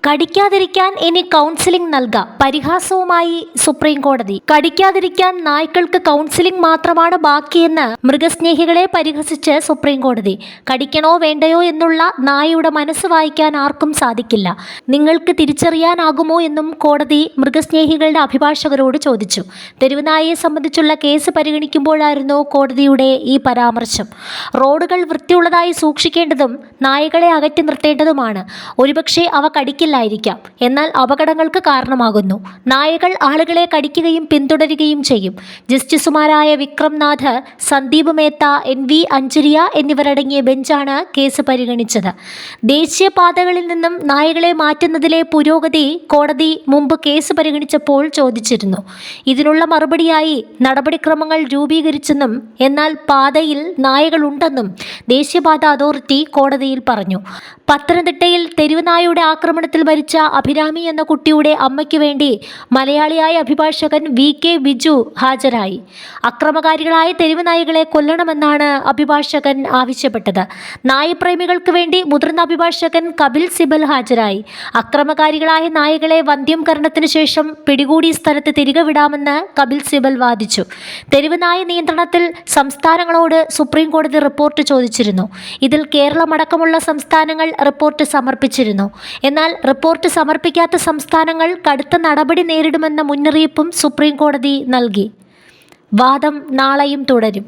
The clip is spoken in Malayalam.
കടിക്കാതിരിക്കാൻ ഇനി കൗൺസിലിംഗ് നൽകാം. പരിഹാസവുമായി സുപ്രീം കോടതി. കടിക്കാതിരിക്കാൻ നായ്ക്കൾക്ക് കൗൺസിലിംഗ് മാത്രമാണ് ബാക്കിയെന്ന് മൃഗസ്നേഹികളെ പരിഹസിച്ച് സുപ്രീം കോടതി. കടിക്കണോ വേണ്ടയോ എന്നുള്ള നായയുടെ മനസ്സ് വായിക്കാൻ ആർക്കും സാധിക്കില്ല. നിങ്ങൾക്ക് തിരിച്ചറിയാനാകുമോ എന്നും കോടതി മൃഗസ്നേഹികളുടെ അഭിഭാഷകരോട് ചോദിച്ചു. തെരുവുനായയെ സംബന്ധിച്ചുള്ള കേസ് പരിഗണിക്കുമ്പോഴായിരുന്നു കോടതിയുടെ ഈ പരാമർശം. റോഡുകൾ വൃത്തിയുള്ളതായി സൂക്ഷിക്കേണ്ടതും നായകളെ അകറ്റി നിർത്തേണ്ടതുമാണ്. ഒരുപക്ഷെ അവ കടിക്കില്ലായിരിക്കാം, എന്നാൽ അപകടങ്ങൾക്ക് കാരണമാകുന്നു. നായകൾ ആളുകളെ കടിക്കുകയും പിന്തുടരുകയും ചെയ്യും. ജസ്റ്റിസുമാരായ വിക്രം നാഥ്, സന്ദീപ് മേത്ത, NV അഞ്ജരിയ എന്നിവരടങ്ങിയ ബെഞ്ചാണ് കേസ് പരിഗണിച്ചത്. ദേശീയപാതകളിൽ നിന്നും നായകളെ മാറ്റുന്നതിലെ പുരോഗതി കോടതി മുമ്പ് കേസ് പരിഗണിച്ചപ്പോൾ ചോദിച്ചിരുന്നു. ഇതിനുള്ള മറുപടിയായി നടപടിക്രമങ്ങൾ രൂപീകരിച്ചെന്നും എന്നാൽ പാതയിൽ നായകളുണ്ടെന്നും ദേശീയപാത അതോറിറ്റി കോടതിയിൽ പറഞ്ഞു. പത്തനംതിട്ടയിൽ തെരുവുനായയുടെ ആക്രമണത്തിൽ മരിച്ച അഭിരാമി എന്ന കുട്ടിയുടെ അമ്മയ്ക്ക് വേണ്ടി മലയാളിയായ അഭിഭാഷകൻ VK ബിജു ഹാജരായി. അക്രമകാരികളായ തെരുവുനായകളെ കൊല്ലണമെന്നാണ് അഭിഭാഷകൻ ആവശ്യപ്പെട്ടത്. നായപ്രേമികൾക്ക് വേണ്ടി മുതിർന്ന അഭിഭാഷകൻ കപിൽ സിബൽ ഹാജരായി. അക്രമകാരികളായ നായകളെ വന്ധ്യംകരണത്തിന് ശേഷം പിടികൂടി സ്ഥലത്ത് തിരികെ വിടാമെന്ന് കപിൽ സിബൽ വാദിച്ചു. തെരുവുനായ നിയന്ത്രണത്തിൽ സംസ്ഥാനങ്ങളോട് സുപ്രീം കോടതി റിപ്പോർട്ട് ചോദിച്ചിരുന്നു. ഇതിൽ കേരളമടക്കമുള്ള സംസ്ഥാനങ്ങൾ റിപ്പോർട്ട് സമർപ്പിച്ചിരുന്നു. എന്നാൽ റിപ്പോർട്ട് സമർപ്പിക്കാത്ത സംസ്ഥാനങ്ങൾ കടുത്ത നടപടി നേരിടുമെന്ന മുന്നറിയിപ്പും സുപ്രീം കോടതി നൽകി. വാദം നാളെയും തുടരും.